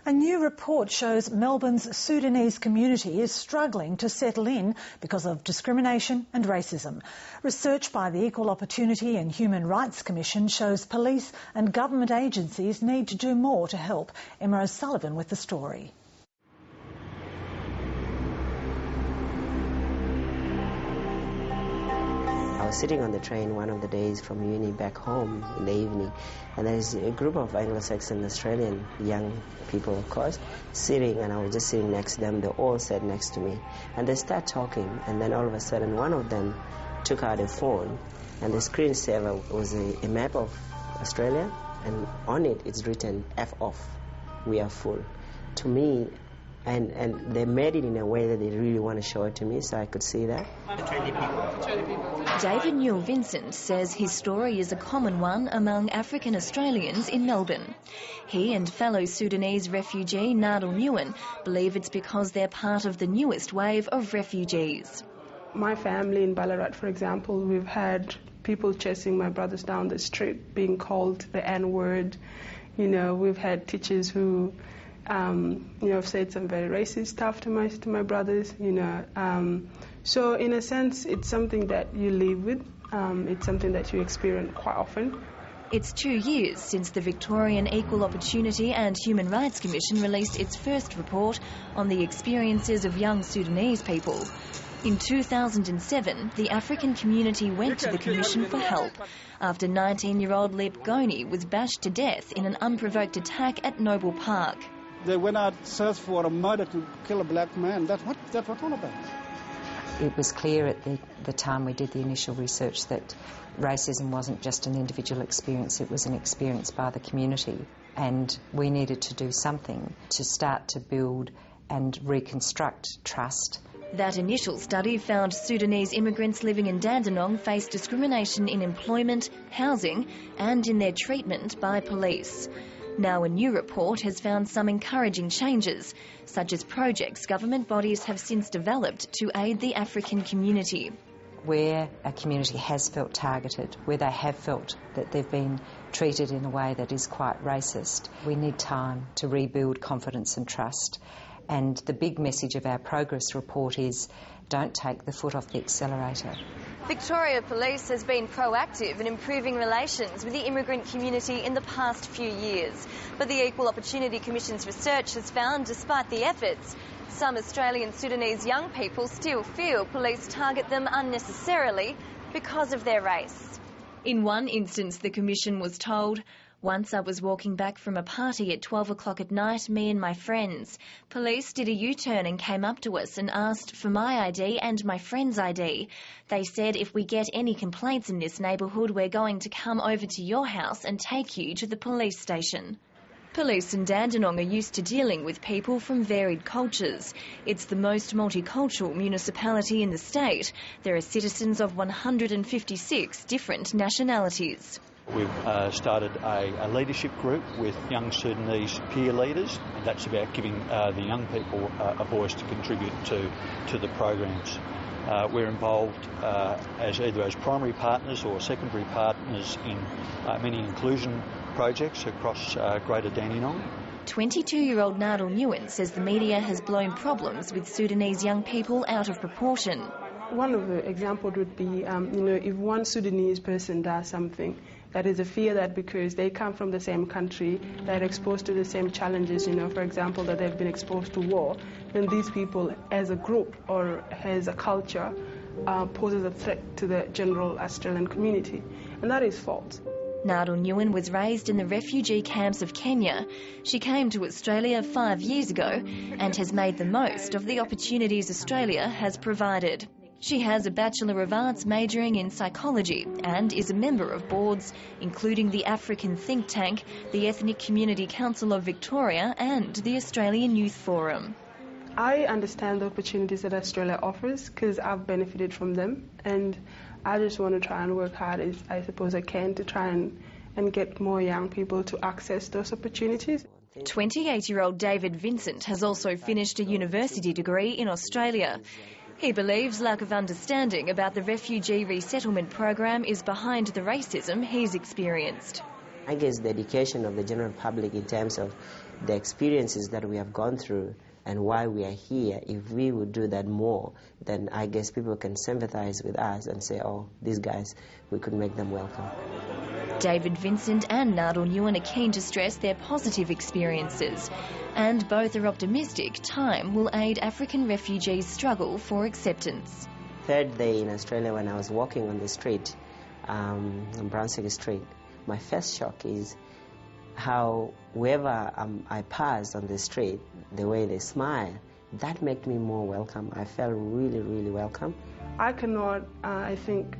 A new report shows Melbourne's Sudanese community is struggling to settle in because of discrimination and racism. Research by the Equal Opportunity and Human Rights Commission shows police and government agencies need to do more to help. Emma O'Sullivan with the story. I was sitting on the train one of the days from uni back home in the evening, and there's a group of Anglo-Saxon Australian young people, of course, sitting, and I was just sitting next to them. They all sat next to me, and they start talking, and then all of a sudden one of them took out a phone, and the screensaver was a map of Australia, and on it it's written "F off, we are full." To me, and they made it in a way that they really want to show it to me so I could see that. David Newell-Vincent says his story is a common one among African Australians in Melbourne. He and fellow Sudanese refugee Nadal Nguyen believe it's because they're part of the newest wave of refugees. My family in Ballarat, for example, we've had people chasing my brothers down the street, being called the N-word. You know, we've had teachers who have said some very racist stuff to my brothers, So in a sense, it's something that you live with. It's something that you experience quite often. It's 2 years since the Victorian Equal Opportunity and Human Rights Commission released its first report on the experiences of young Sudanese people. In 2007, the African community went to the Commission for help after 19-year-old Lip Goni was bashed to death in an unprovoked attack at Noble Park. They went out search for a murder to kill a black man. That's what all about. It was clear at the time we did the initial research that racism wasn't just an individual experience, it was an experience by the community. And we needed to do something to start to build and reconstruct trust. That initial study found Sudanese immigrants living in Dandenong face discrimination in employment, housing and in their treatment by police. Now a new report has found some encouraging changes, such as projects government bodies have since developed to aid the African community. Where a community has felt targeted, where they have felt that they've been treated in a way that is quite racist, we need time to rebuild confidence and trust. And the big message of our progress report is don't take the foot off the accelerator. Victoria Police has been proactive in improving relations with the immigrant community in the past few years. But the Equal Opportunity Commission's research has found, despite the efforts, some Australian Sudanese young people still feel police target them unnecessarily because of their race. In one instance, the Commission was told, "Once I was walking back from a party at 12 o'clock at night, me and my friends. Police did a U-turn and came up to us and asked for my ID and my friend's ID. They said if we get any complaints in this neighbourhood, we're going to come over to your house and take you to the police station." Police in Dandenong are used to dealing with people from varied cultures. It's the most multicultural municipality in the state. There are citizens of 156 different nationalities. We've started a leadership group with young Sudanese peer leaders, and that's about giving the young people a voice to contribute to the programs. We're involved either as primary partners or secondary partners in many inclusion projects across Greater Dandenong. 22-year-old Nadal Nguyen says the media has blown problems with Sudanese young people out of proportion. One of the examples would be, if one Sudanese person does something, that is a fear that because they come from the same country, they're exposed to the same challenges, for example, that they've been exposed to war, then these people as a group or as a culture poses a threat to the general Australian community. And that is false. Nadal Nguyen was raised in the refugee camps of Kenya. She came to Australia 5 years ago and has made the most of the opportunities Australia has provided. She has a Bachelor of Arts majoring in psychology and is a member of boards, including the African think tank, the Ethnic Community Council of Victoria and the Australian Youth Forum. I understand the opportunities that Australia offers because I've benefited from them, and I just want to try and work hard as I suppose I can to try and get more young people to access those opportunities. 28-year-old David Vincent has also finished a university degree in Australia. He believes lack of understanding about the refugee resettlement program is behind the racism he's experienced. I guess the education of the general public in terms of the experiences that we have gone through and why we are here, if we would do that more, then I guess people can sympathize with us and say, oh, these guys, we could make them welcome. David Vincent and Nadal Nguyen are keen to stress their positive experiences, and both are optimistic time will aid African refugees' struggle for acceptance. Third day in Australia, when I was walking on the street, on Brunswick Street, my first shock is how whoever I passed on the street, the way they smile, that made me more welcome. I felt really, really welcome. I cannot, I think,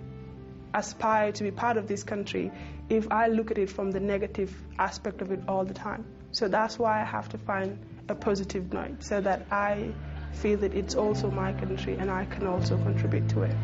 aspire to be part of this country if I look at it from the negative aspect of it all the time. So that's why I have to find a positive note so that I feel that it's also my country and I can also contribute to it.